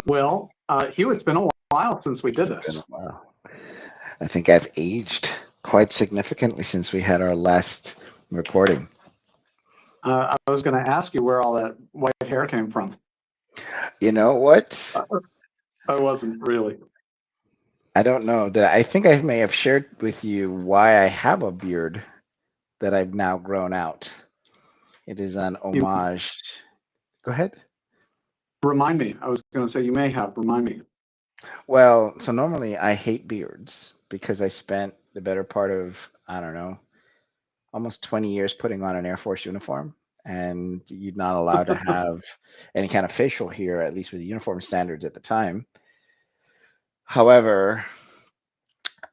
Well, Hugh, it's been a while since we did It's been this. a while. I think I've aged quite significantly since we had our last recording. I was going to ask you where all that white hair came from. You know what? Uh, I wasn't really. I don't know that I think I may have shared with you why I have a beard that I've now grown out. It is an You homage. Go ahead. remind me. I was going to say you may have. Remind me. Well, so normally I hate beards because I spent the better part of, I don't know, almost 20 years putting on an Air Force uniform. And you're not allowed to have any kind of facial hair, at least with the uniform standards at the time. However,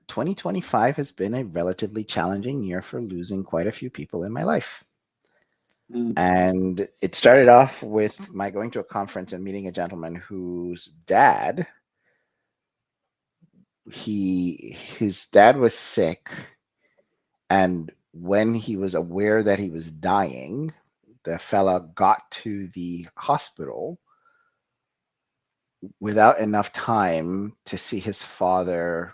2025 has been a relatively challenging year for losing quite a few people in my life. Mm. And it started off with my going to a conference and meeting a gentleman whose dad, his dad was sick, and when he was aware that he was dying, the fella got to the hospital without enough time to see his father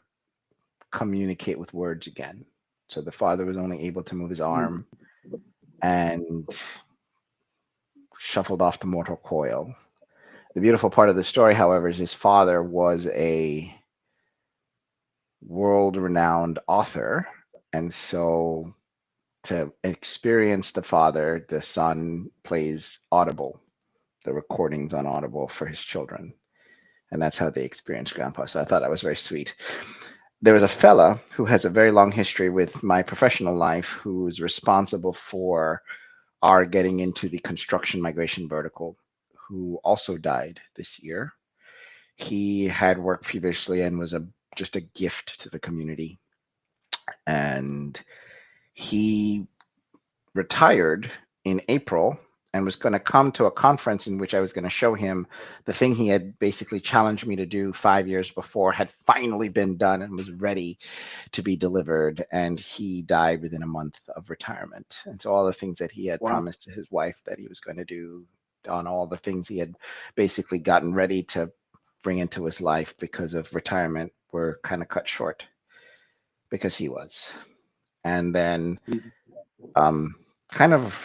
communicate with words again. So the father was only able to move his Mm. arm and shuffled off the mortal coil. The beautiful part of the story, however, is his father was a world renowned author. And so to experience the father, the son plays Audible, the recordings on Audible for his children. And that's how they experience grandpa. So I thought that was very sweet. There was a fella who has a very long history with my professional life who's responsible for our getting into the construction migration vertical, who also died this year. He had worked previously and was just a gift to the community. And he retired in April and was going to come to a conference in which I was going to show him the thing he had basically challenged me to do 5 years before had finally been done and was ready to be delivered. And he died within a month of retirement. And so all the things that he had Wow. promised to his wife that he was going to do, on all the things he had basically gotten ready to bring into his life because of retirement, were kind of cut short because he was. And then Mm. um, kind of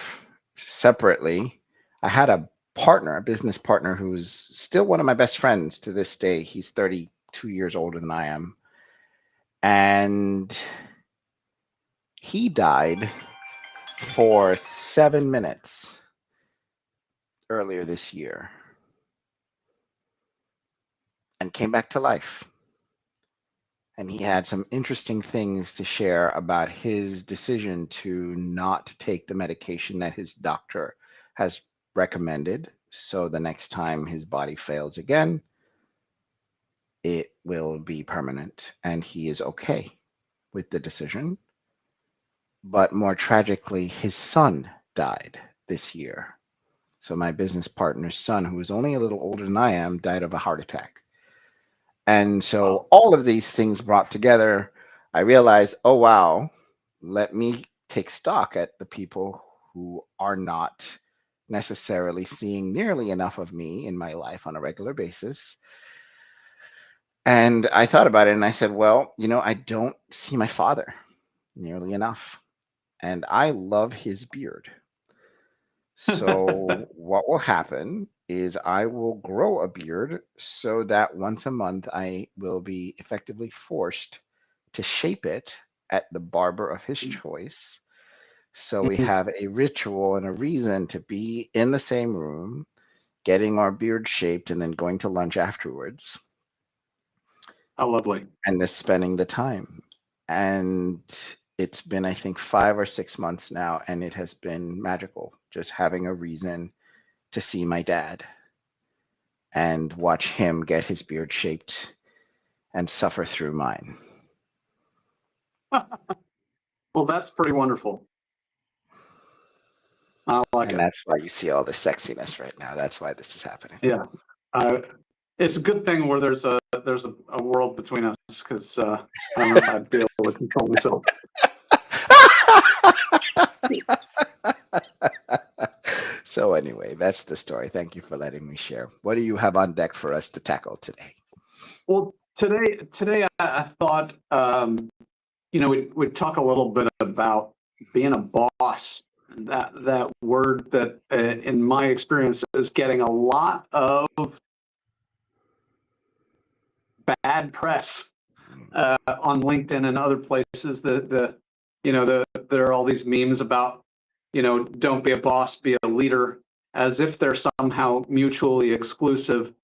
separately, I had a partner, a business partner, who's still one of my best friends to this day. He's 32 years older than I am. And he died for 7 minutes earlier this year and came back to life. And he had some interesting things to share about his decision to not take the medication that his doctor has recommended. So the next time his body fails again, it will be permanent. And he is okay with the decision. But more tragically, his son died this year. So my business partner's son, who was only a little older than I am, died of a heart attack. And Wow. so all of these things brought together, I realized, oh, wow, let me take stock at the people who are not necessarily seeing nearly enough of me in my life on a regular basis. And I thought about it and I said, well, I don't see my father nearly enough. And I love his beard. So what will happen is I will grow a beard so that once a month I will be effectively forced to shape it at the barber of his choice. So we Mhm. have a ritual and a reason to be in the same room, getting our beard shaped and then going to lunch afterwards How lovely. and just spending the time. And it's been, I think, 5 or 6 months now, and it has been magical just having a reason to see my dad and watch him get his beard shaped and suffer through mine. Well, that's pretty wonderful. I like And it. that's why you see all the sexiness right now. That's why this is happening. Yeah. Uh, it's a good thing where there's a world between us because I don't know if I'd be able to control myself. So anyway, that's the story. Thank you for letting me share. What do you have on deck for us to tackle today? Well, today I thought, we'd talk a little bit about being a boss. That word that, in my experience, is getting a lot of bad press on LinkedIn and other places. There are all these memes about, don't be a boss, be a leader, as if they're somehow mutually exclusive.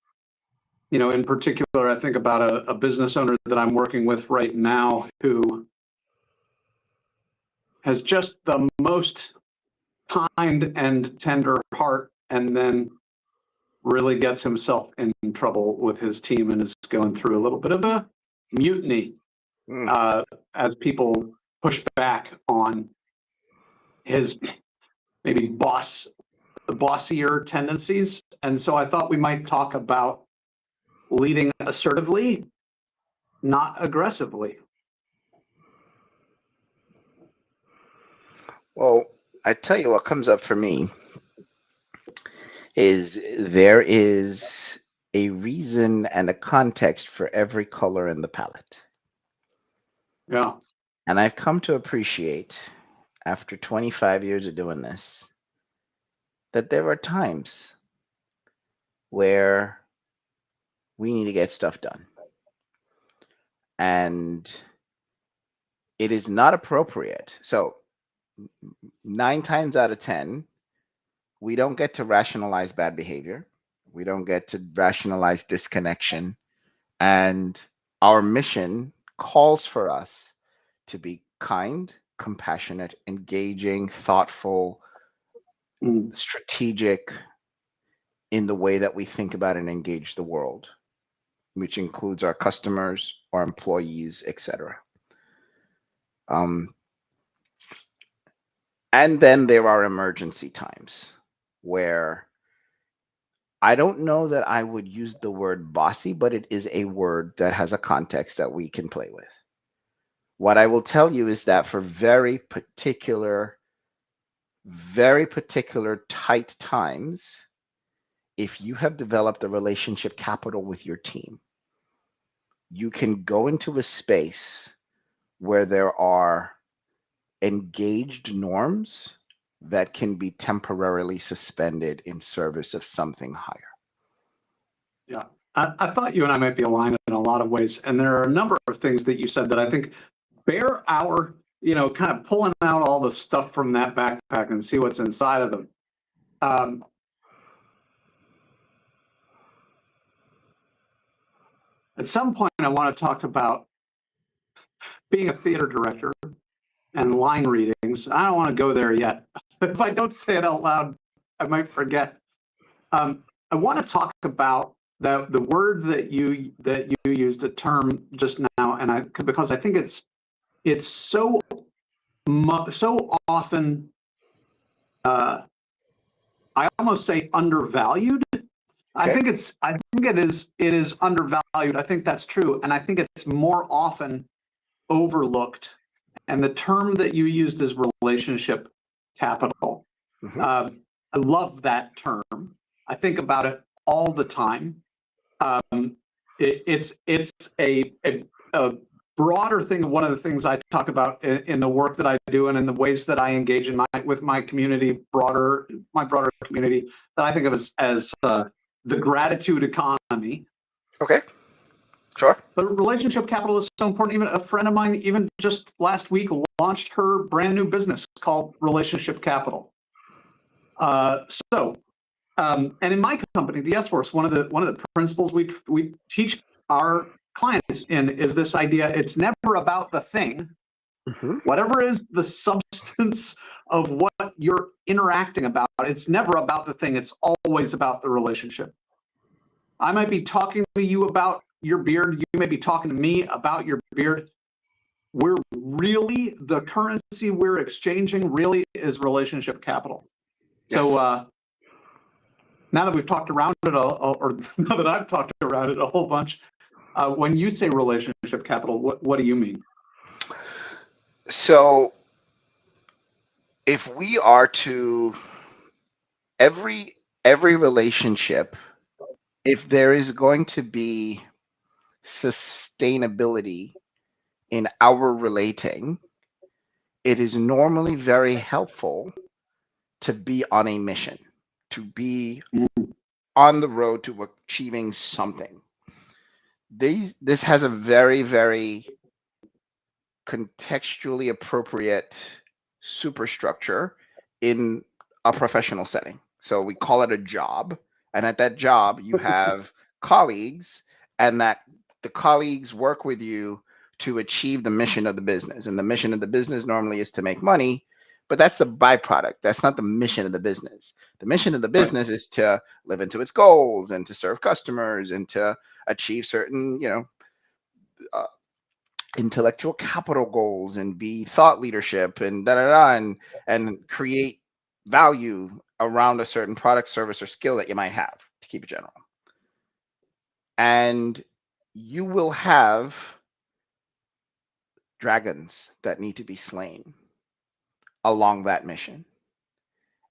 In particular, I think about a business owner that I'm working with right now who has just the most kind and tender heart, and then really gets himself in trouble with his team and is going through a little bit of a mutiny as people push back on his maybe bossier tendencies. And so I thought we might talk about leading assertively, not aggressively. Well, I tell you what comes up for me is there is a reason and a context for every color in the palette. Yeah. And I've come to appreciate, after 25 years of doing this, that there are times where we need to get stuff done. And it is not appropriate. So 9 times out of 10, we don't get to rationalize bad behavior. We don't get to rationalize disconnection. And our mission calls for us to be kind, compassionate, engaging, thoughtful, strategic in the way that we think about and engage the world, which includes our customers, our employees, etc. And then there are emergency times where I don't know that I would use the word bossy, but it is a word that has a context that we can play with. What I will tell you is that for very particular tight times, if you have developed a relationship capital with your team, you can go into a space where there are engaged norms that can be temporarily suspended in service of something higher. Yeah. I thought you and I might be aligned in a lot of ways. And there are a number of things that you said that I think bear our, kind of pulling out all the stuff from that backpack and see what's inside of them. At some point, I want to talk about being a theater director and line readings. I don't want to go there yet. If I don't say it out loud, I might forget. I want to talk about the word that you used, a term just now, and because I think it's so often, I almost say undervalued. Okay. I think it is undervalued. I think that's true, and I think it's more often overlooked. And the term that you used is relationship capital. I love that term. I think about it all the time. It's a broader thing. One of the things I talk about in the work that I do and in the ways that I engage with my community, my broader community, that I think of as the gratitude economy. Okay, sure. But relationship capital is so important. Even a friend of mine, even just last week, launched her brand new business called Relationship Capital. And in my company, the S Force, one of the principles we teach our clients in is this idea: it's never about the thing. Whatever is the substance of what you're interacting about, it's never about the thing. It's always about the relationship. I might be talking to you about your beard. You may be talking to me about your beard. The currency we're exchanging really is relationship capital. Yes. So now that we've talked around it, or now that I've talked around it a whole bunch, when you say relationship capital, what do you mean? So if we are to every relationship, if there is going to be sustainability in our relating, it is normally very helpful to be on a mission, to be on the road to achieving something. This has a very, very contextually appropriate superstructure in a professional setting. So we call it a job, and at that job you have colleagues, and that the colleagues work with you to achieve the mission of the business. And the mission of the business normally is to make money, but that's the byproduct. That's not the mission of the business. The mission of the business is to live into its goals and to serve customers and to achieve certain, uh, intellectual capital goals and be thought leadership and da da da and create value around a certain product, service, or skill that you might have, to keep it general. And you will have dragons that need to be slain along that mission.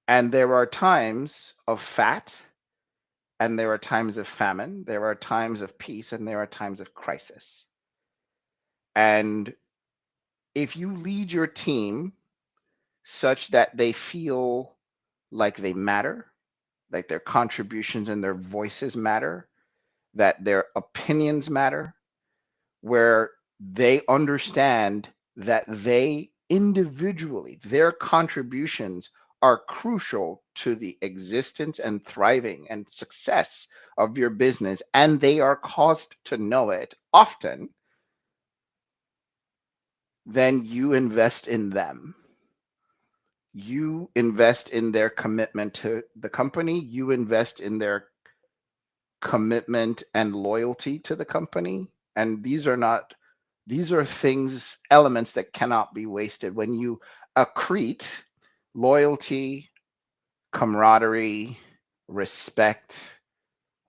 And there are times of fat, and there are times of famine, there are times of peace, and there are times of crisis. And if you lead your team such that they feel like they matter, like their contributions and their voices matter, that their opinions matter, where they understand that they individually, their contributions are crucial to the existence and thriving and success of your business, and they are caused to know it often, then you invest in them. You invest in their commitment to the company. You invest in their commitment and loyalty to the company. And these are things, elements that cannot be wasted. When you accrete loyalty, camaraderie, respect,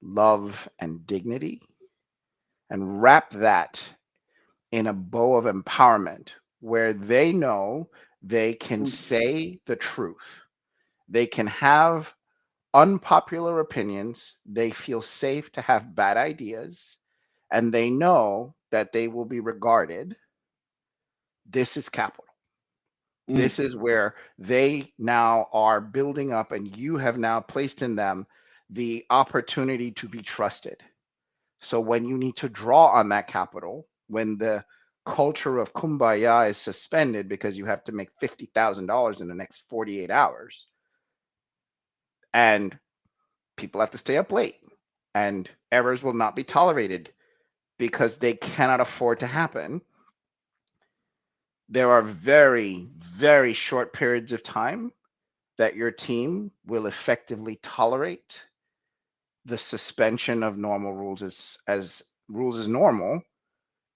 love, and dignity, and wrap that in a bow of empowerment where they know they can say the truth. They can have unpopular opinions. They feel safe to have bad ideas, and they know that they will be regarded. This is capital. This is where they now are building up, and you have now placed in them the opportunity to be trusted. So when you need to draw on that capital, when the culture of kumbaya is suspended because you have to make $50,000 in the next 48 hours, and people have to stay up late, and errors will not be tolerated because they cannot afford to happen, there are very, very short periods of time that your team will effectively tolerate the suspension of normal rules as rules as normal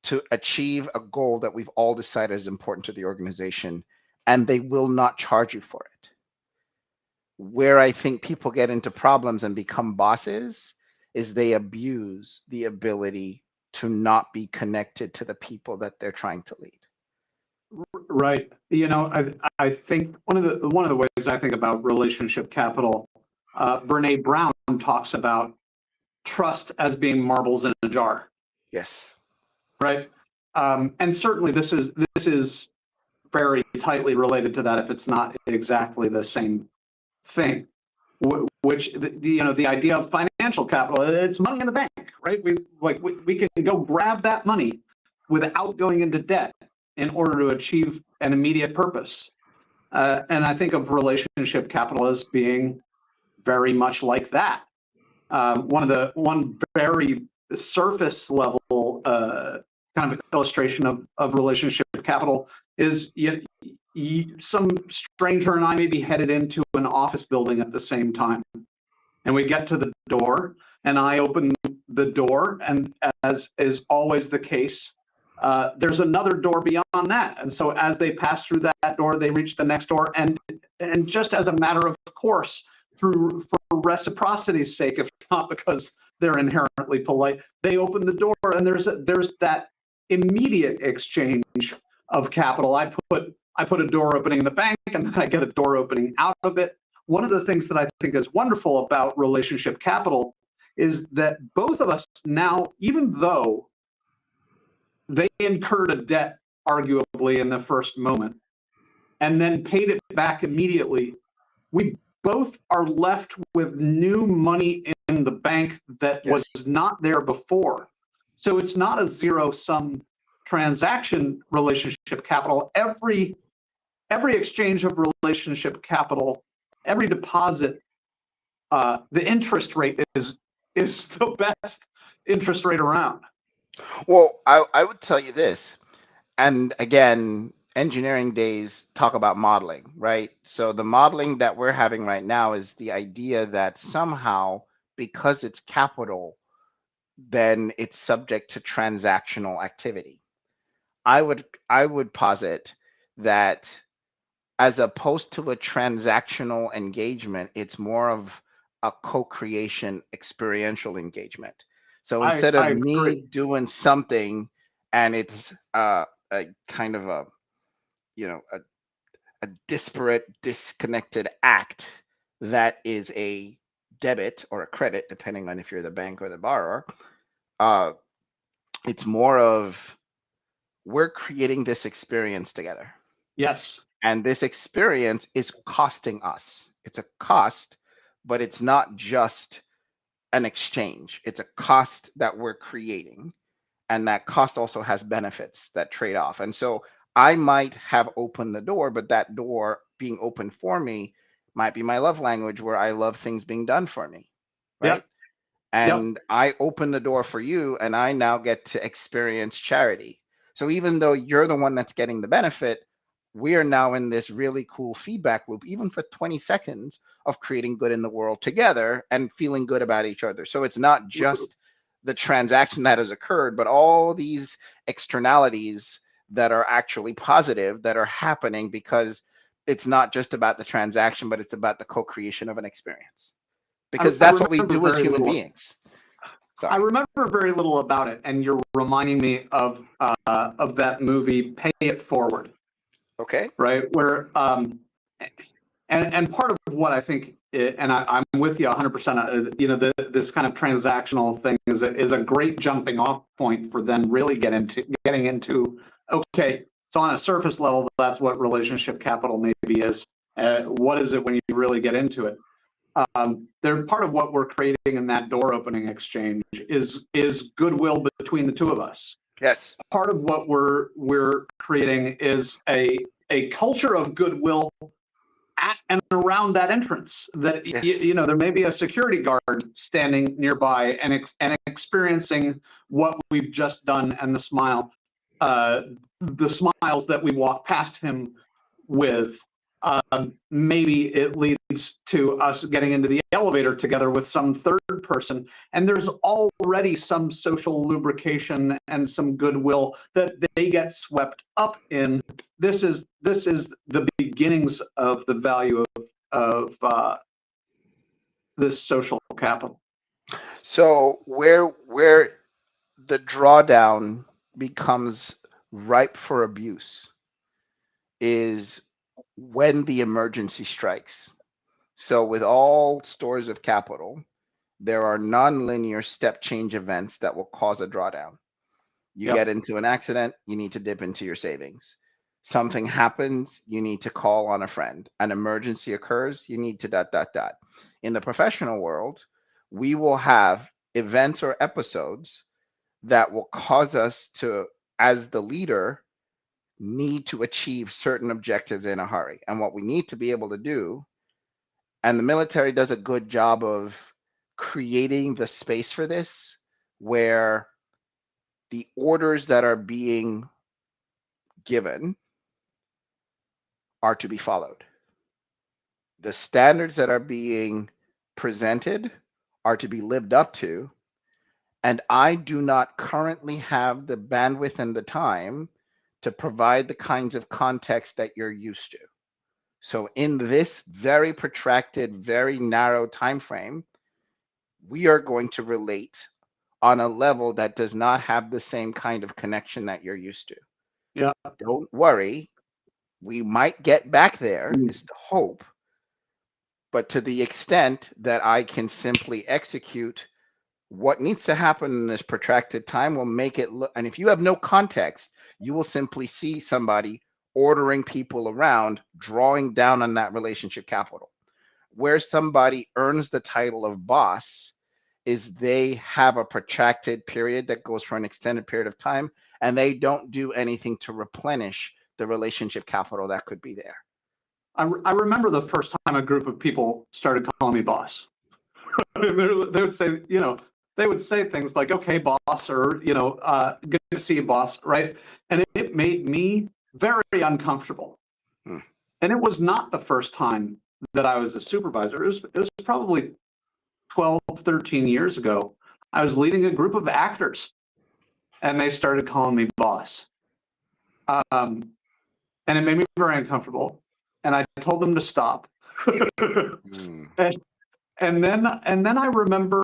to achieve a goal that we've all decided is important to the organization, and they will not charge you for it. Where I think people get into problems and become bosses is they abuse the ability to not be connected to the people that they're trying to lead. Right. I think one of the ways I think about relationship capital, Brene Brown talks about trust as being marbles in a jar. Yes. Right. And certainly this is very tightly related to that, if it's not exactly the same thing. Which the idea of financial capital, it's money in the bank, right? We can go grab that money without going into debt in order to achieve an immediate purpose. And I think of relationship capital as being very much like that. One very surface level kind of illustration of relationship capital is some stranger and I may be headed into an office building at the same time. And we get to the door, and I open the door, and as is always the case, there's another door beyond that. And so as they pass through that door, they reach the next door. And just as a matter of course, for reciprocity's sake, if not because they're inherently polite, they open the door, and there's that immediate exchange of capital. I put a door opening in the bank, and then I get a door opening out of it. one of the things that I think is wonderful about relationship capital is that both of us now, even though they incurred a debt arguably in the first moment and then paid it back immediately, we both are left with new money in the bank that was Yes. not there before. So it's not a zero-sum transaction relationship capital. Every exchange of relationship capital, every deposit, the interest rate is the best interest rate around. Well, I would tell you this, and again, engineering days talk about modeling, right? So the modeling that we're having right now is the idea that somehow, because it's capital, then it's subject to transactional activity. I would posit that as opposed to a transactional engagement, it's more of a co-creation experiential engagement. So instead of I me agree. doing something and it's a kind of a, you know, a disparate, disconnected act that is a debit or a credit, depending on if you're the bank or the borrower, uh, it's more of we're creating this experience together. Yes. And this experience is costing us. It's a cost, but it's not just an exchange. It's a cost that we're creating. And that cost also has benefits that trade off. And so I might have opened the door, but that door being open for me might be my love language where I love things being done for me. Right. Yep. Yep. And I open the door for you, and I now get to experience charity. So even though you're the one that's getting the benefit, we are now in this really cool feedback loop, even for 20 seconds of creating good in the world together and feeling good about each other. So it's not just the transaction that has occurred, but all these externalities that are actually positive that are happening because it's not just about the transaction, but it's about the co-creation of an experience, because I that's what we remember do as very human little. beings. I Sorry. remember very little about it, and you're reminding me of that movie Pay It Forward, Okay. right? Where and part of what I think, and I'm with you 100%. You know, this kind of transactional thing is a great jumping off point for then really getting into okay. So on a surface level, that's what relationship capital maybe is. What is it when you really get into it? They're part of what we're creating in that door opening exchange is goodwill between the two of us. Yes. Part of what we're creating is a culture of goodwill at and around that entrance. That Yes. you know, there may be a security guard standing nearby and experiencing what we've just done and the smiles that we walk past him with. Maybe it leads to us getting into the elevator together with some third person, and there's already some social lubrication and some goodwill that they get swept up in. This is the beginnings of the value of this social capital. So where the drawdown becomes ripe for abuse is when the emergency strikes. So with all stores of capital, there are nonlinear step change events that will cause a drawdown. You get Yep. into an accident, you need to dip into your savings. Something happens, you need to call on a friend. An emergency occurs, you need to dot, dot, dot. In the professional world, we will have events or episodes that will cause us to, as the leader, need to achieve certain objectives in a hurry. And what we need to be able to do, and the military does a good job of creating the space for this, where the orders that are being given are to be followed. The standards that are being presented are to be lived up to. And I do not currently have the bandwidth and the time to provide the kinds of context that you're used to. So in this very protracted, very narrow time frame, we are going to relate on a level that does not have the same kind of connection that you're used to. Yeah. Don't worry, we might get back there, is the hope, But to the extent that I can simply execute what needs to happen in this protracted time will make it look, and if you have no context, you will simply see somebody ordering people around, drawing down on that relationship capital. Where somebody earns the title of boss is they have a protracted period that goes for an extended period of time, and they don't do anything to replenish the relationship capital that could be there. I remember the first time a group of people started calling me boss. They would say, they would say things like, okay, boss, or, good to see you, boss, right? And it made me very uncomfortable. Hmm. And it was not the first time that I was a supervisor. It was probably 12, 13 years ago. I was leading a group of actors and they started calling me boss. And it made me very uncomfortable. And I told them to stop. Hmm. And then I remember,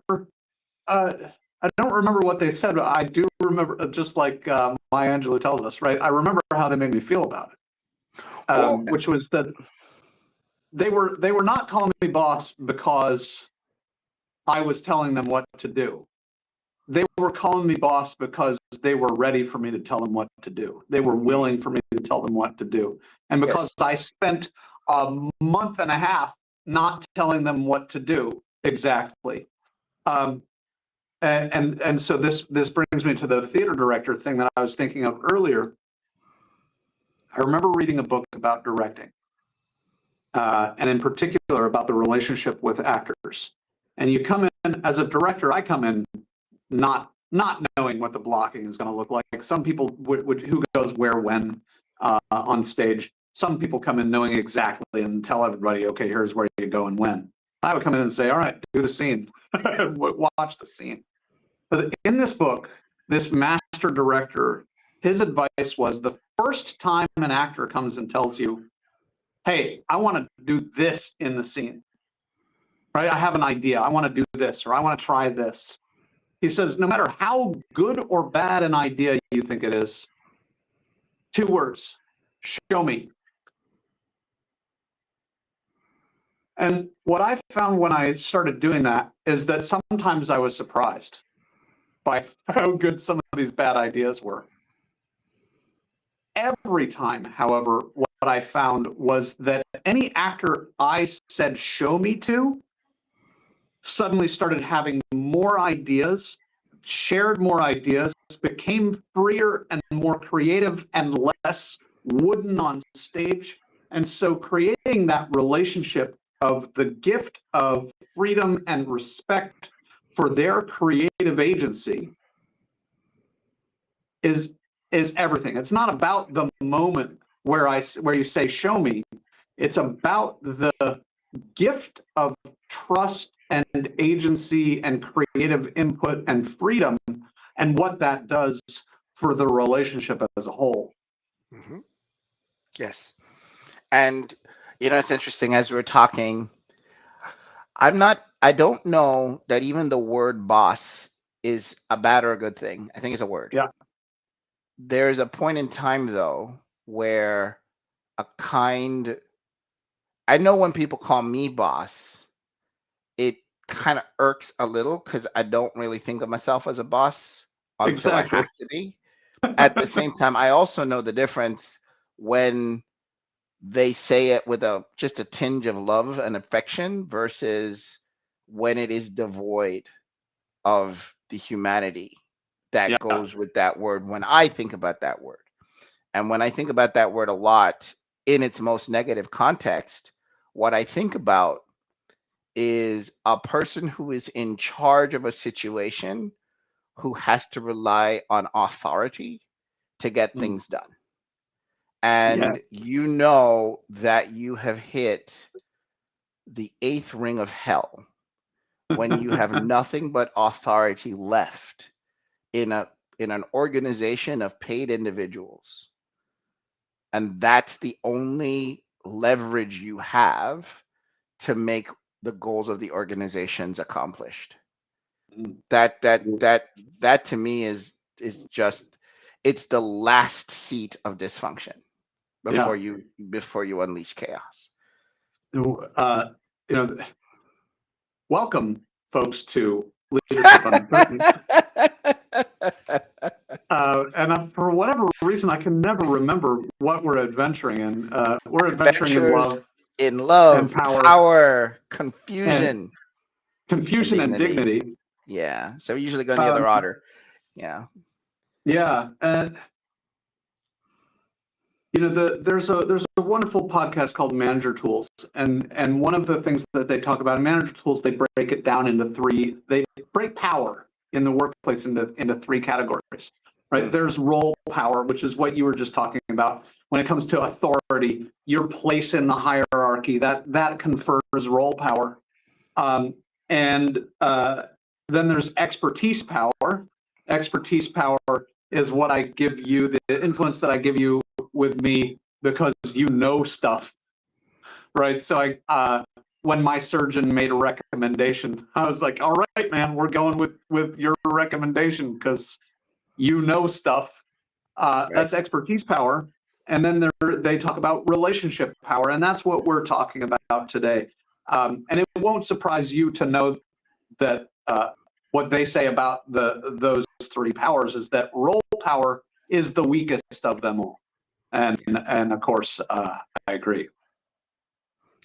I don't remember what they said, but I do remember, just like Maya Angelou tells us, right? I remember how they made me feel about it, which was that they were not calling me boss because I was telling them what to do. They were calling me boss because they were ready for me to tell them what to do. They were willing for me to tell them what to do. And because Yes. I spent a month and a half not telling them what to do exactly. And so this brings me to the theater director thing that I was thinking of earlier. I remember reading a book about directing, and in particular about the relationship with actors. And you come in as a director. I come in not knowing what the blocking is going to look like. Some people would who goes where when on stage. Some people come in knowing exactly and tell everybody, okay, here's where you go and when. I would come in and say, all right, do the scene, watch the scene. But in this book, this master director, his advice was the first time an actor comes and tells you, hey, I want to do this in the scene, right? I have an idea. I want to do this, or I want to try this. He says, no matter how good or bad an idea you think it is, 2 words, show me. And what I found when I started doing that is that sometimes I was surprised by how good some of these bad ideas were. Every time, however, what I found was that any actor I said show me to suddenly started having more ideas, shared more ideas, became freer and more creative and less wooden on stage. And so creating that relationship of the gift of freedom and respect for their creative agency is everything. It's not about the moment where you say show me. It's about the gift of trust and agency and creative input and freedom and what that does for the relationship as a whole. Mm-hmm. Yes. And it's interesting as we're talking, I don't know that even the word boss is a bad or a good thing. I think it's a word. Yeah, There's a point in time though where I know when people call me boss, it kind of irks a little because I don't really think of myself as a boss until I exactly. have to be. At the same time, I also know the difference when they say it with just a tinge of love and affection versus when it is devoid of the humanity that Yeah. goes with that word when I think about that word. And when I think about that word a lot in its most negative context, what I think about is a person who is in charge of a situation who has to rely on authority to get Mm. things done. And Yes. you know that you have hit the eighth ring of hell when you have nothing but authority left in an organization of paid individuals. And that's the only leverage you have to make the goals of the organizations accomplished. Mm. That to me is just it's the last seat of dysfunction Yeah. before you unleash chaos. Uh, you know, welcome, folks, to Leadership Uncertain. For whatever reason, I can never remember what we're adventuring in. We're adventuring in Adventures love in and love, power power, and confusion, and confusion and dignity. dignity. Yeah. So we usually go in the Um, other order. Yeah. yeah, there's a wonderful podcast called Manager Tools, and one of the things that they talk about in Manager Tools, they break it down into three. They break power in the workplace into three categories. Right? Mm. There's role power, which is what you were just talking about. When it comes to authority, your place in the hierarchy, that confers role power. And then there's expertise power. Expertise power is what I give you, the influence that I give you with me because you know stuff, right? So when my surgeon made a recommendation, I was like, all right, man, we're going with your recommendation because you know stuff. Right. That's expertise power. And then they talk about relationship power, and that's what we're talking about today. And it won't surprise you to know that what they say about those three powers is that role power is the weakest of them all. And of course, I agree.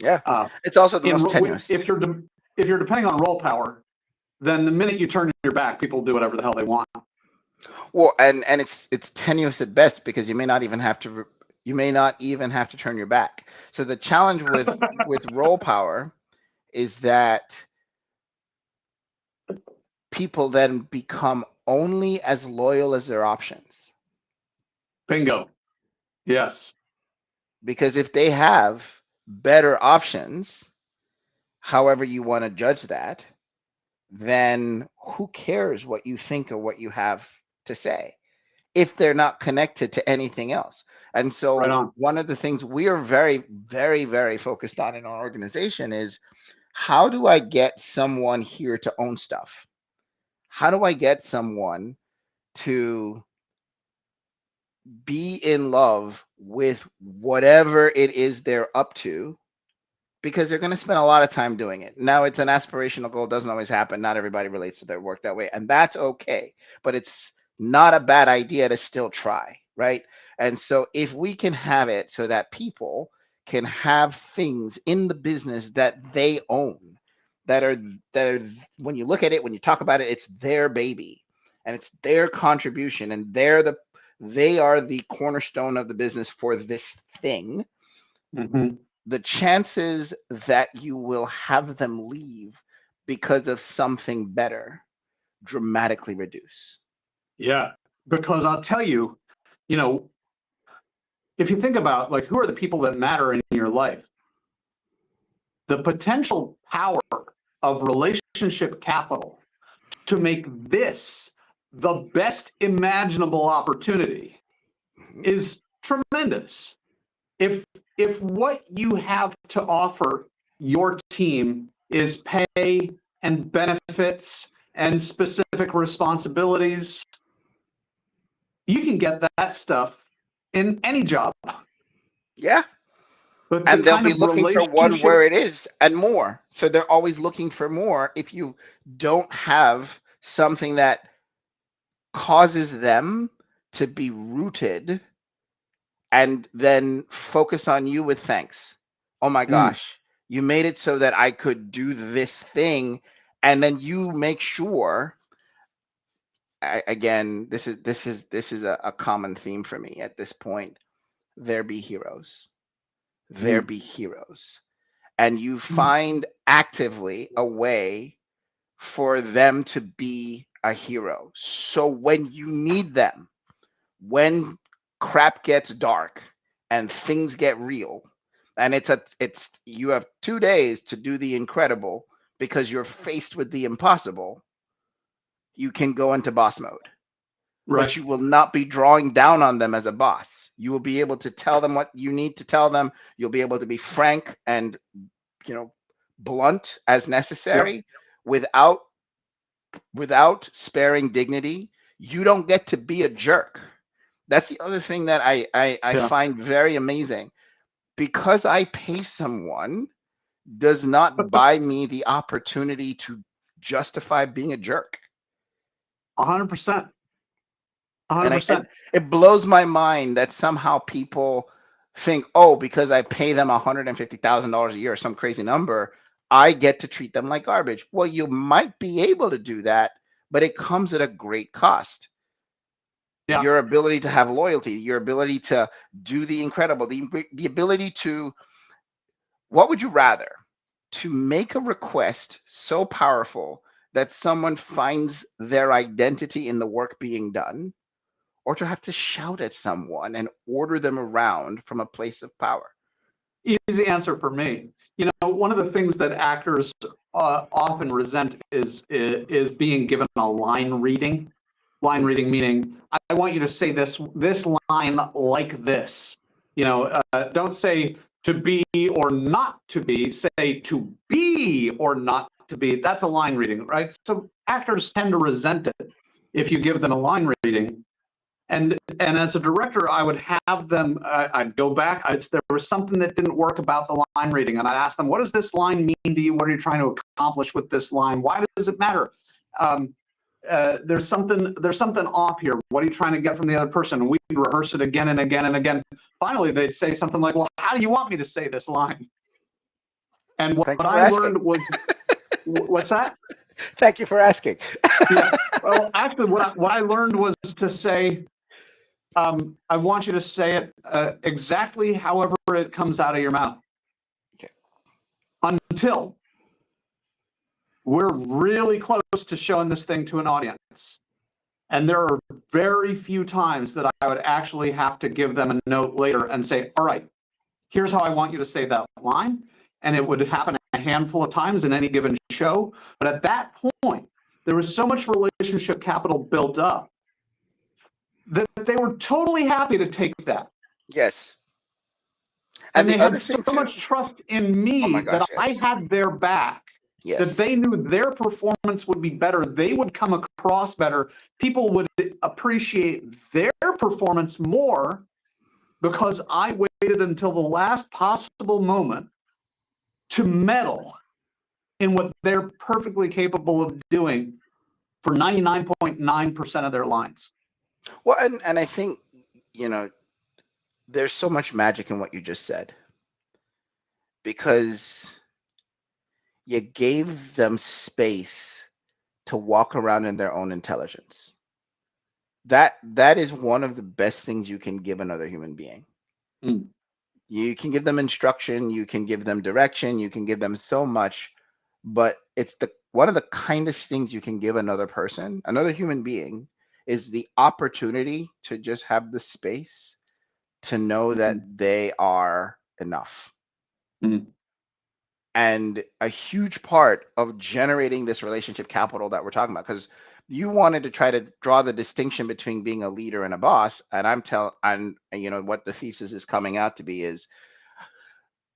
Yeah. Uh, It's also the most tenuous. if you're depending on role power, then the minute you turn your back, people do whatever the hell they want. Well, and it's tenuous at best because you may not even have to turn your back. So the challenge with role power is that people then become only as loyal as their options. Bingo. Yes. Because if they have better options, however you want to judge that, then who cares what you think or what you have to say if they're not connected to anything else? And Right so on. one of the things we are very, very, very focused on in our organization is, how do I get someone here to own stuff? How do I get someone to be in love with whatever it is they're up to, because they're going to spend a lot of time doing it. Now, it's an aspirational goal, doesn't always happen. Not everybody relates to their work that way, and that's okay. But it's not a bad idea to still try, right? And so if we can have it so that people can have things in the business that they own, that are when you look at it, when you talk about it, it's their baby and it's their contribution, and they are the cornerstone of the business for this thing. Mm-hmm. The chances that you will have them leave because of something better dramatically reduce. Yeah. Because I'll tell you, you know, if you think about like who are the people that matter in your life, the potential power of relationship capital to make this the best imaginable opportunity is tremendous. If what you have to offer your team is pay and benefits and specific responsibilities, you can get that stuff in any job. Yeah. But the And they'll kind be of looking for one relationship, where it is and more. So they're always looking for more. If you don't have something that causes them to be rooted and then focus on you with thanks. Oh my mm, gosh, you made it so that I could do this thing. And then you make sure, again, this is a common theme for me at this point. There be heroes. There mm, be heroes. And you find actively a way for them to be a hero. So when you need them, when crap gets dark and things get real, and it's you have 2 days to do the incredible because you're faced with the impossible, you can go into boss mode. But right, you will not be drawing down on them as a boss. You will be able to tell them what you need to tell them. You'll be able to be frank and, blunt as yep, necessary without sparing dignity. You don't get to be a jerk. That's the other thing that I yeah, find very amazing. Because I pay someone does not buy me the opportunity to justify being a jerk. 100%. And 100%. it blows my mind that somehow people think, oh, because I pay them $150,000 a year or some crazy number, I get to treat them like garbage. Well, you might be able to do that, but it comes at a great cost. Yeah. Your ability to have loyalty, your ability to do the incredible, the ability to, what would you rather? To make a request so powerful that someone finds their identity in the work being done, or to have to shout at someone and order them around from a place of power? Easy answer for me. One of the things that actors often resent is being given a line reading. Line reading meaning, I want you to say this line like this. Don't say to be or not to be. Say to be or not to be. That's a line reading, right? So actors tend to resent it if you give them a line reading. And as a director, I would have them. I'd go back. There was something that didn't work about the line reading, and I'd ask them, "What does this line mean to you? What are you trying to accomplish with this line? Why does it matter? There's something off here. What are you trying to get from the other person?" And we'd rehearse it again and again and again. Finally, they'd say something like, "Well, how do you want me to say this line?" And what Thank you for I asking. learned was, what's that? Thank you for asking. Yeah. Well, actually, what I learned was to say, I want you to say it exactly however it comes out of your mouth. Okay. Until we're really close to showing this thing to an audience. And there are very few times that I would actually have to give them a note later and say, all right, here's how I want you to say that line. And it would happen a handful of times in any given show. But at that point, there was so much relationship capital built up that they were totally happy to take that. Yes. And And they the had other so thing too. much trust in Oh me my that gosh, I yes. had their back, that Yes. they knew their performance would be better. They would come across better. People would appreciate their performance more because I waited until the last possible moment to meddle in what they're perfectly capable of doing for 99.9% of their lines. Well, and I think, there's so much magic in what you just said, because you gave them space to walk around in their own intelligence. That is one of the best things you can give another human being. Mm. You can give them instruction, you can give them direction, you can give them so much, but it's the one of the kindest things you can give another person, another human being, is the opportunity to just have the space to know that they are enough. Mm. And a huge part of generating this relationship capital that we're talking about, because you wanted to try to draw the distinction between being a leader and a boss, and what the thesis is coming out to be is,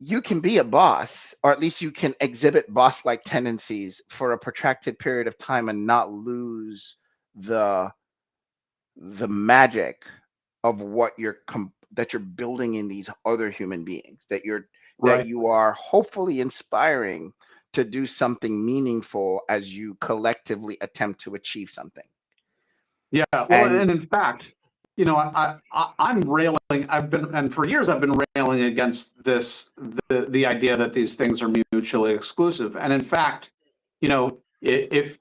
you can be a boss, or at least you can exhibit boss-like tendencies for a protracted period of time and not lose the magic of what that you're building in these other human beings, that Right. you are hopefully inspiring to do something meaningful as you collectively attempt to achieve something. Yeah. Well, And and in fact, I'm railing. And for years I've been railing against the idea that these things are mutually exclusive. And in fact, if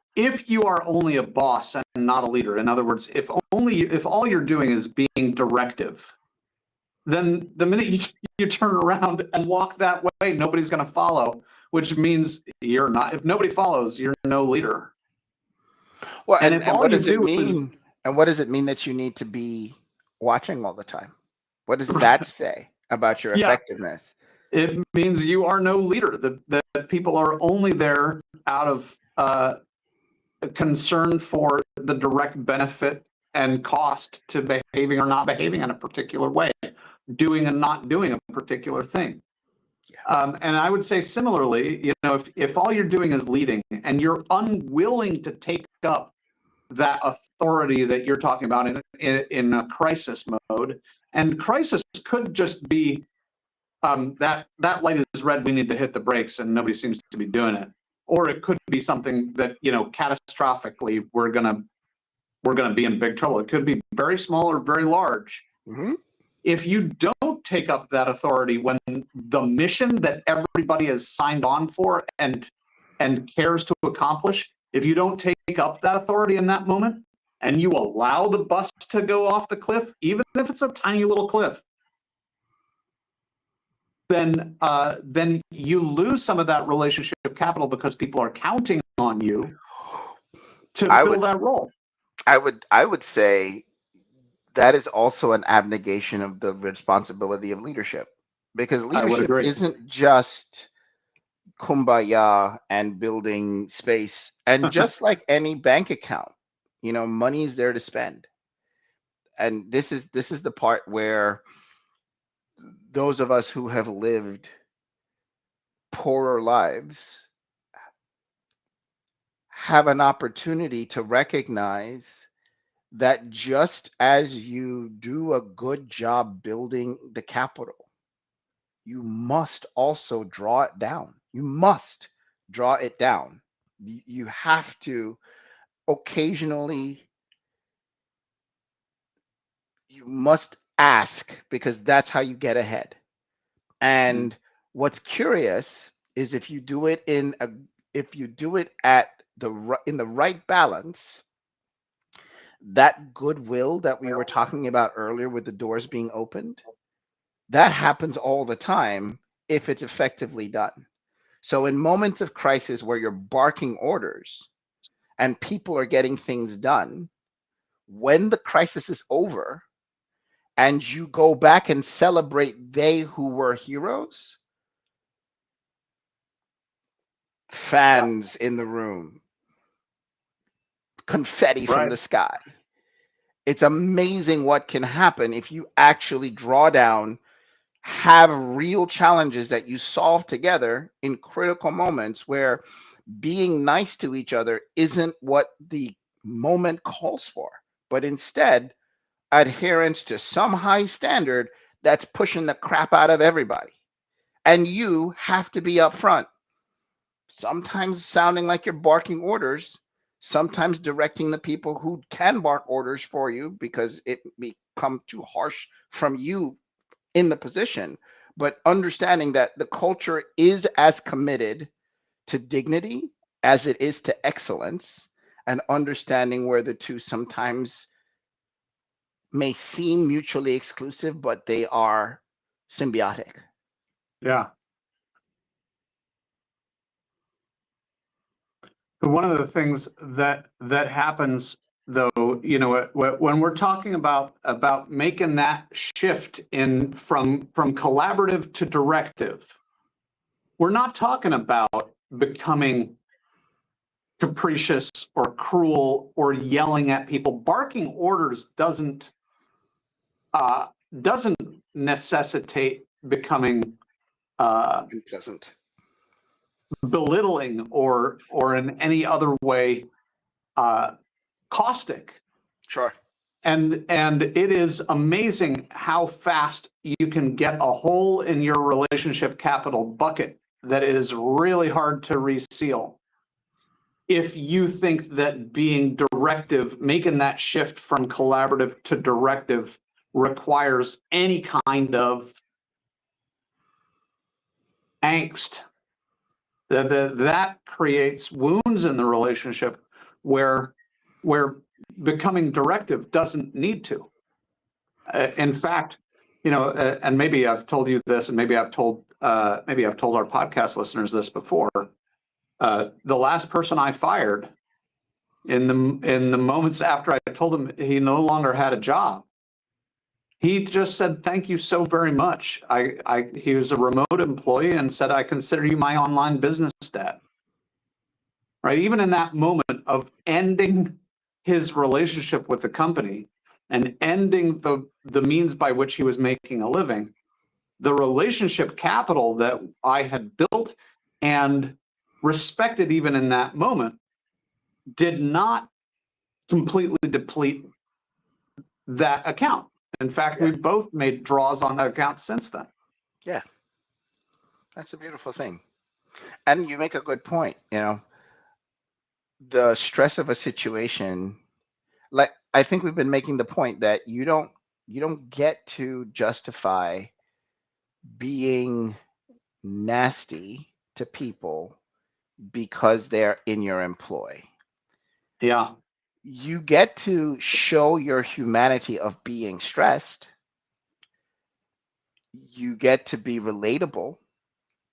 you are only a boss and not a leader, in other words, if all you're doing is being directive, then the minute you turn around and walk that way, nobody's going to follow, which means you're not. If nobody follows, you're no leader. well, And if and all what you does it do is mean? And what does it mean that you need to be watching all the time? What does that say about your yeah, effectiveness? it means you are no leader. That people are only there out of concern for the direct benefit and cost to behaving or not behaving in a particular way, doing and not doing a particular thing. Yeah. And I would say similarly, if all you're doing is leading and you're unwilling to take up that authority that you're talking about in a crisis mode, and crisis could just be that light is red, we need to hit the brakes, and nobody seems to be doing it. Or it could be something that, catastrophically we're gonna be in big trouble. It could be very small or very large. Mm-hmm. If you don't take up that authority when the mission that everybody has signed on for and cares to accomplish, if you don't take up that authority in that moment and you allow the bus to go off the cliff, even if it's a tiny little cliff, then you lose some of that relationship capital because people are counting on you to fill that role. I would say that is also an abnegation of the responsibility of leadership, because leadership isn't just kumbaya and building space. And just like any bank account, money is there to spend. And this is the part where those of us who have lived poorer lives have an opportunity to recognize that just as you do a good job building the capital, you must also draw it down. You must draw it down. You have to occasionally, you must ask, because that's how you get ahead. And what's curious is if you do it in the right balance, that goodwill that we were talking about earlier with the doors being opened, that happens all the time if it's effectively done. So in moments of crisis where you're barking orders and people are getting things done, when the crisis is over and you go back and celebrate they who were heroes, fans in the room, confetti from the sky. It's amazing what can happen if you actually draw down, have real challenges that you solve together in critical moments where being nice to each other isn't what the moment calls for, but instead adherence to some high standard that's pushing the crap out of everybody. And you have to be upfront, sometimes sounding like you're barking orders, sometimes directing the people who can bark orders for you because it become too harsh from you in the position, but understanding that the culture is as committed to dignity as it is to excellence, and understanding where the two sometimes may seem mutually exclusive, but they are symbiotic. Yeah. One of the things that happens, though, when we're talking about making that shift from collaborative to directive, we're not talking about becoming capricious or cruel or yelling at people. Barking orders doesn't necessitate becoming Unpleasant, belittling or in any other way caustic. Sure. And it is amazing how fast you can get a hole in your relationship capital bucket that is really hard to reseal if you think that being directive, making that shift from collaborative to directive, requires any kind of angst. That creates wounds in the relationship where becoming directive doesn't need to. In fact, and maybe I've told you this, and maybe I've told our podcast listeners this before. The last person I fired, in the moments after I told him he no longer had a job, he just said, "Thank you so very much." He was a remote employee and said, "I consider you my online business dad." Right? Even in that moment of ending his relationship with the company and ending the means by which he was making a living, the relationship capital that I had built and respected even in that moment did not completely deplete that account. In fact, we've both made draws on that account since then. Yeah. That's a beautiful thing. And you make a good point. The stress of a situation, like I think we've been making the point that you don't get to justify being nasty to people because they're in your employ. Yeah. You get to show your humanity of being stressed. You get to be relatable.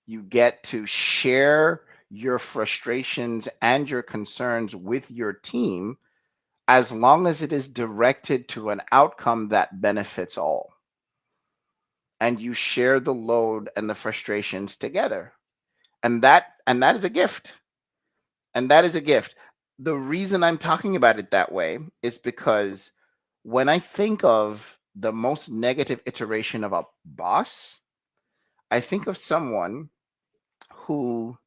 You get to share your frustrations and your concerns with your team as long as it is directed to an outcome that benefits all. And you share the load and the frustrations together. And that is a gift. And that is a gift. The reason I'm talking about it that way is because when I think of the most negative iteration of a boss, I think of someone who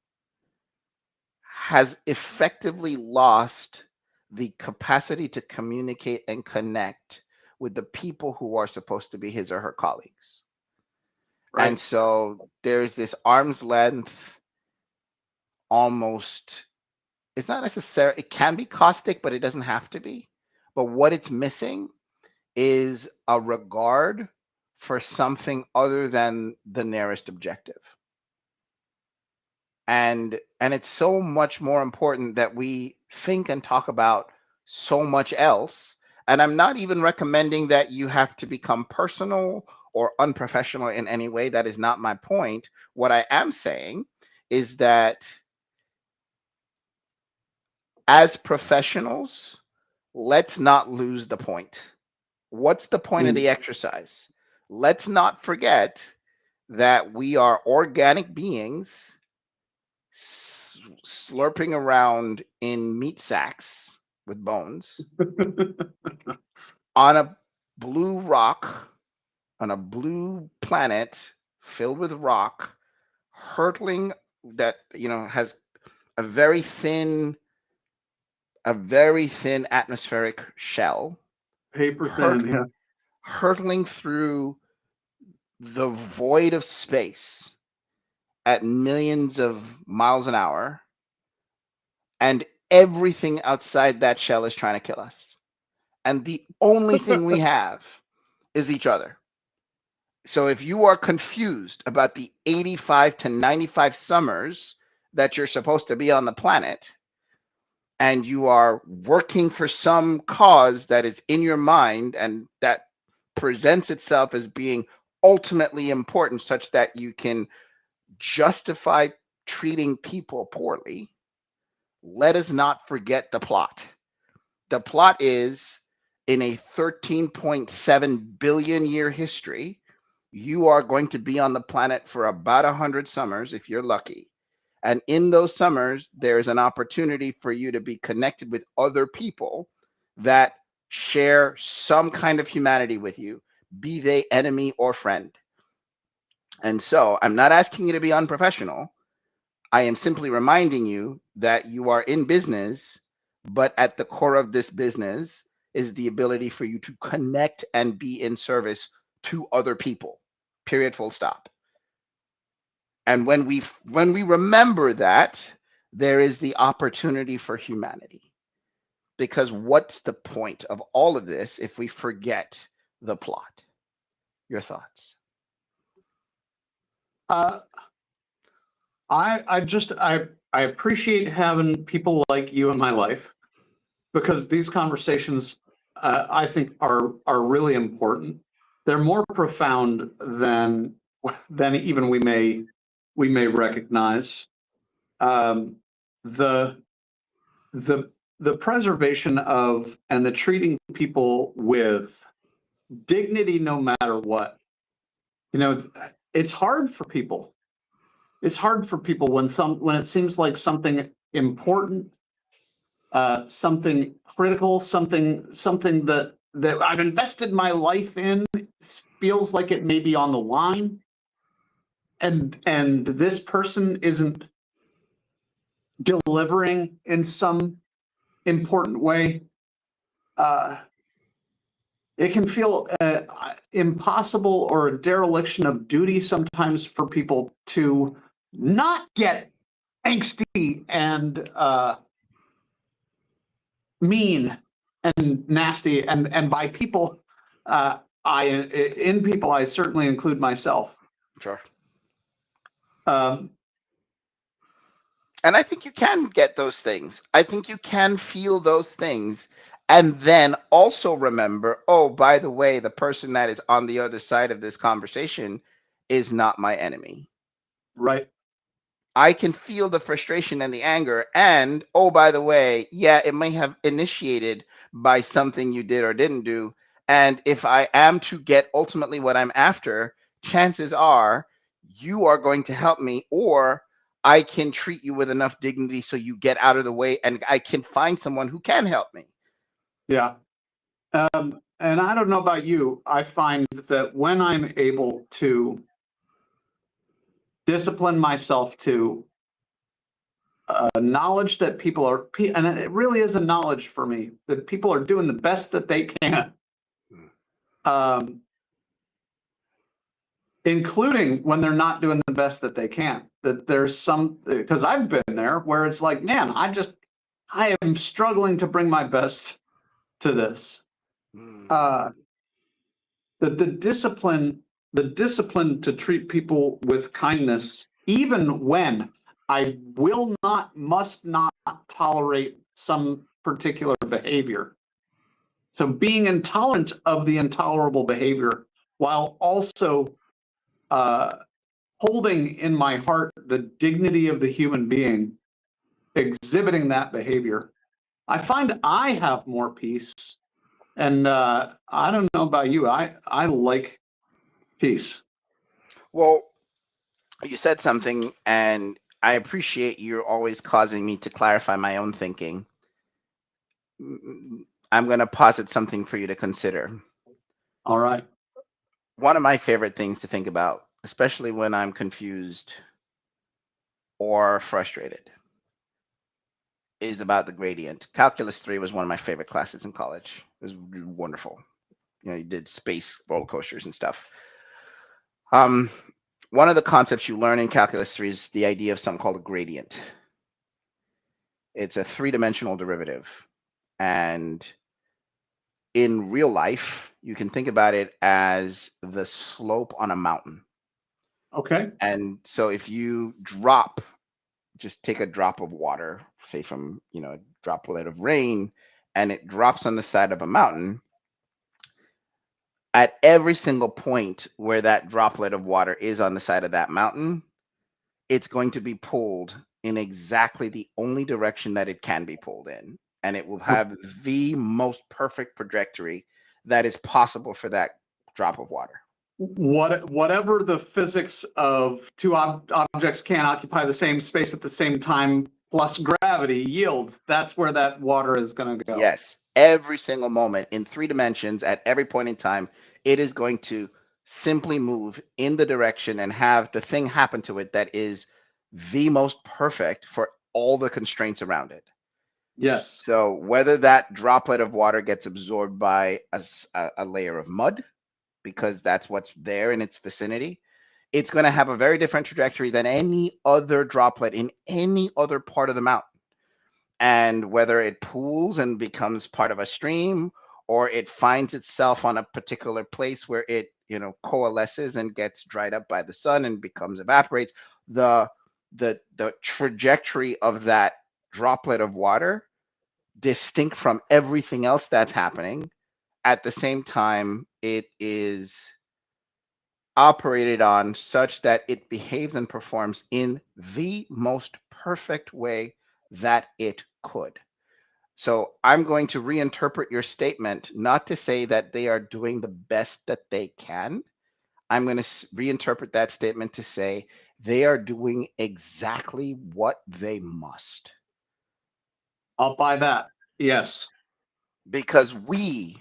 has effectively lost the capacity to communicate and connect with the people who are supposed to be his or her colleagues. And Right. so there's this arm's length, almost, it's not necessary, it can be caustic, but it doesn't have to be. But what it's missing is a regard for something other than the nearest objective. And it's so much more important that we think and talk about so much else. And I'm not even recommending that you have to become personal or unprofessional in any way. That is not my point. What I am saying is that as professionals, let's not lose the point. What's the point of Mm. the exercise? Let's not forget that we are organic beings slurping around in meat sacks with bones on a blue rock, on a blue planet filled with rock, hurtling, that has a very thin atmospheric shell, Paper hurt, thin. Yeah. hurtling through the void of space at millions of miles an hour, and everything outside that shell is trying to kill us. And the only thing we have is each other. So if you are confused about the 85 to 95 summers that you're supposed to be on the planet, and you are working for some cause that is in your mind and that presents itself as being ultimately important, such that you can justify treating people poorly, let us not forget the plot. The plot is, in a 13.7 billion year history, you are going to be on the planet for about 100 summers if you're lucky. And in those summers, there's an opportunity for you to be connected with other people that share some kind of humanity with you, be they enemy or friend. And so I'm not asking you to be unprofessional. I am simply reminding you that you are in business, but at the core of this business is the ability for you to connect and be in service to other people. Period, full stop. And when we remember that, there is the opportunity for humanity. Because what's the point of all of this if we forget the plot? Your thoughts? Uh, I appreciate having people like you in my life because these conversations I think are really important. They're more profound than even we may recognize. Um, the the the preservation of and the treating people with dignity no matter what. You know, it's hard for people. It's hard for people when it seems like something important, something critical, something that I've invested my life in feels like it may be on the line, and this person isn't delivering in some important way. Uh, it can feel impossible or a dereliction of duty sometimes for people to not get angsty and mean and nasty, and by people, in people, I certainly include myself. Sure. Um, And I think you can get those things. I think you can feel those things. And then also remember, oh, by the way, the person that is on the other side of this conversation is not my enemy. right. I can feel the frustration and the anger. And oh, by the way, yeah, it may have initiated by something you did or didn't do. And if I am to get ultimately what I'm after, chances are you are going to help me, or I can treat you with enough dignity so you get out of the way and I can find someone who can help me. Yeah. And I don't know about you, I find that when I'm able to discipline myself to knowledge that people are, and it really is a knowledge for me that people are doing the best that they can, um, including when they're not doing the best that they can. That there's some, because I've been there where it's like, man, I am struggling to bring my best to this. Uh, the discipline to treat people with kindness, even when I will not, must not tolerate some particular behavior. So being intolerant of the intolerable behavior while also uh, holding in my heart the dignity of the human being exhibiting that behavior, I find I have more peace. And I don't know about you. I like peace. Well, you said something, and I appreciate you always causing me to clarify my own thinking. I'm going to posit something for you to consider. All right. One of my favorite things to think about, especially when I'm confused or frustrated, is about the gradient. Calculus 3 was one of my favorite classes in college. It was wonderful. You know, you did space roller coasters and stuff. Um, One of the concepts you learn in Calculus 3 is the idea of something called a gradient. It's a three-dimensional derivative. And in real life, you can think about it as the slope on a mountain. Okay. And so if you drop, just take a drop of water, say from, a droplet of rain, and it drops on the side of a mountain, at every single point where that droplet of water is on the side of that mountain, it's going to be pulled in exactly the only direction that it can be pulled in. And it will have the most perfect trajectory that is possible for that drop of water. Whatever the physics of two objects can't occupy the same space at the same time plus gravity yields, that's where that water is going to go. Yes, every single moment in three dimensions at every point in time, it is going to simply move in the direction and have the thing happen to it that is the most perfect for all the constraints around it. Yes. So whether that droplet of water gets absorbed by a layer of mud, because that's what's there in its vicinity, it's going to have a very different trajectory than any other droplet in any other part of the mountain. And whether it pools and becomes part of a stream, or it finds itself on a particular place where it, coalesces and gets dried up by the sun and becomes evaporates, the trajectory of that droplet of water, distinct from everything else that's happening, at the same time it is operated on such that it behaves and performs in the most perfect way that it could. So I'm going to reinterpret your statement, not to say that they are doing the best that they can. I'm going to reinterpret that statement to say they are doing exactly what they must. I'll buy that. Yes. Because we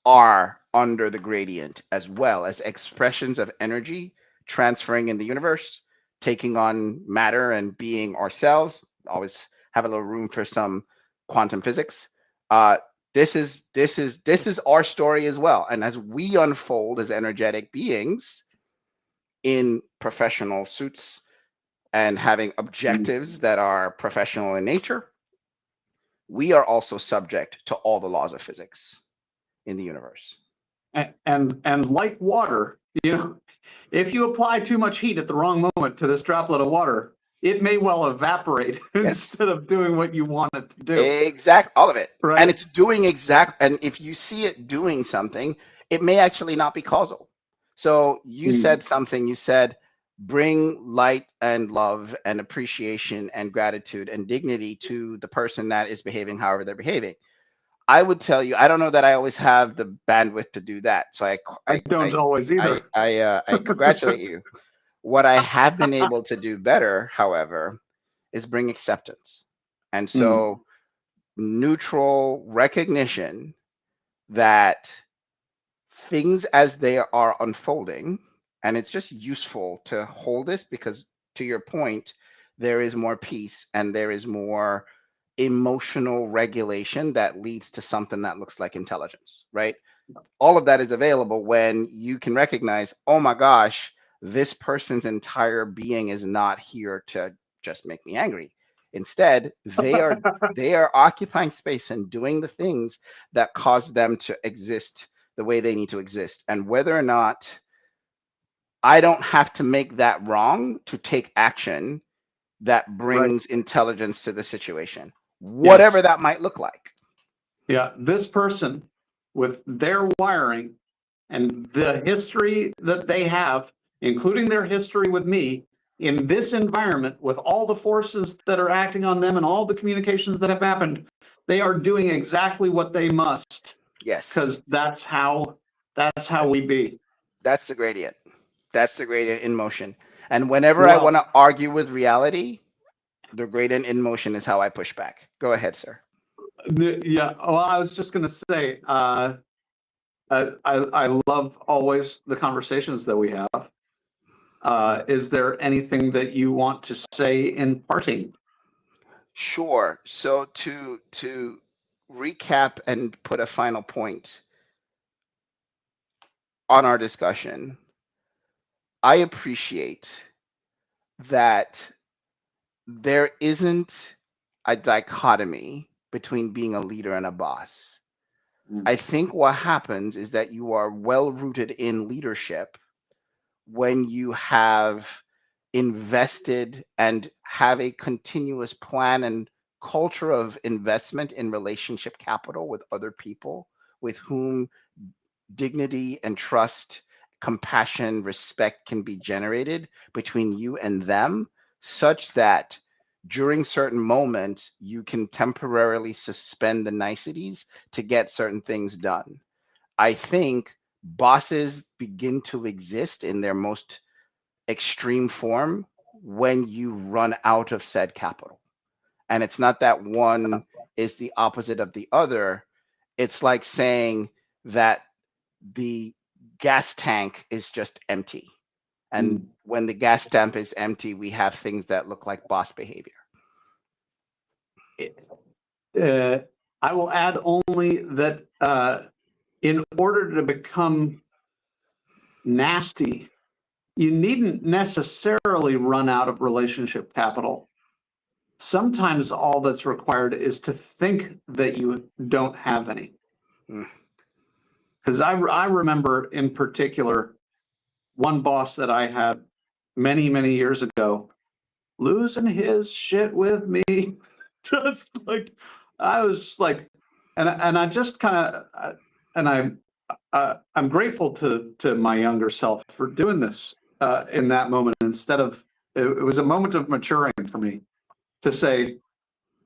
are under the gradient as well as expressions of energy transferring in the universe, taking on matter and being ourselves. Always have a little room for some quantum physics. Uh, this is our story as well. And as we unfold as energetic beings in professional suits, and having objectives that are professional in nature, we are also subject to all the laws of physics in the universe. And like water, if you apply too much heat at the wrong moment to this droplet of water, it may well evaporate Yes. instead of doing what you want it to do. Exact, all of it. Right. And it's doing and if you see it doing something, it may actually not be causal. So you said something, you said, bring light and love and appreciation and gratitude and dignity to the person that is behaving however they're behaving. I would tell you, I don't know that I always have the bandwidth to do that. So I don't always either. I congratulate you. What I have been able to do better, however, is bring acceptance. And so neutral recognition that things as they are unfolding, and it's just useful to hold this because, to your point, there is more peace and there is more emotional regulation that leads to something that looks like intelligence, right? All of that is available when you can recognize, oh my gosh, this person's entire being is not here to just make me angry. Instead, they are occupying space and doing the things that cause them to exist the way they need to exist. And whether or not I don't have to make that wrong to take action that brings intelligence to the situation, whatever that might look like. Yeah, this person with their wiring and the history that they have, including their history with me, in this environment, with all the forces that are acting on them and all the communications that have happened, they are doing exactly what they must. Yes. Because that's how we be. That's the gradient. That's the gradient in motion. And whenever I want to argue with reality, the gradient in motion is how I push back. Go ahead, sir. Yeah. Well, I was just going to say, I love always the conversations that we have. Is there anything that you want to say in parting? Sure. So to recap and put a final point on our discussion, I appreciate that there isn't a dichotomy between being a leader and a boss. I think what happens is that you are well rooted in leadership when you have invested and have a continuous plan and culture of investment in relationship capital with other people with whom dignity and trust, compassion, respect can be generated between you and them, such that during certain moments you can temporarily suspend the niceties to get certain things done. I think bosses begin to exist in their most extreme form when you run out of said capital. And it's not that one is the opposite of the other. It's like saying that the gas tank is just empty. And when the gas tank is empty, we have things that look like boss behavior. I will add only that in order to become nasty, you needn't necessarily run out of relationship capital. Sometimes all that's required is to think that you don't have any. Because I remember in particular one boss that I had many, many years ago losing his shit with me. Just like, I was like, and I just kind of, and I'm grateful to my younger self for doing this in that moment. Instead of, it was a moment of maturing for me to say,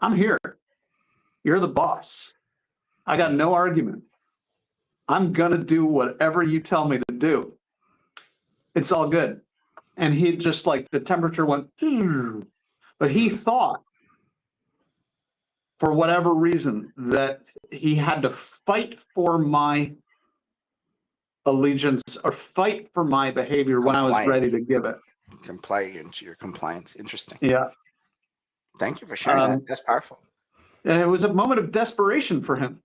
I'm here. You're the boss. I got no argument. I'm gonna do whatever you tell me to do. It's all good. And he just like the temperature went, but he thought for whatever reason that he had to fight for my allegiance or fight for my behavior when I was ready to give it. Compliance, your compliance. Interesting. Yeah. Thank you for sharing that. That's powerful. And it was a moment of desperation for him.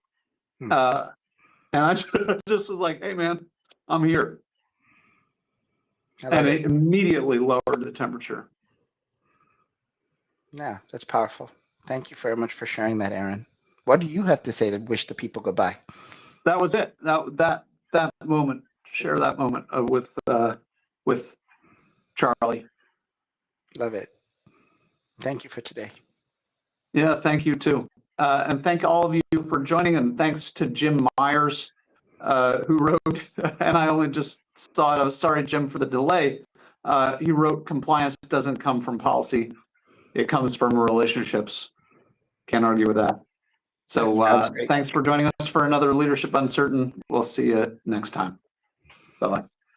And I just was like, hey man, I'm here. And it immediately lowered the temperature. Yeah, that's powerful. Thank you very much for sharing that, Aaron. What do you have to say to wish the people goodbye? That was it. That moment. Share that moment with Charlie. Love it. Thank you for today. Yeah, thank you too. And thank all of you for joining, and thanks to Jim Myers, who wrote, and I only just saw it, I was sorry, Jim, for the delay. He wrote, compliance doesn't come from policy, it comes from relationships. Can't argue with that. So Sounds great. thanks for joining us for another Leadership Uncertain. We'll see you next time. Bye-bye.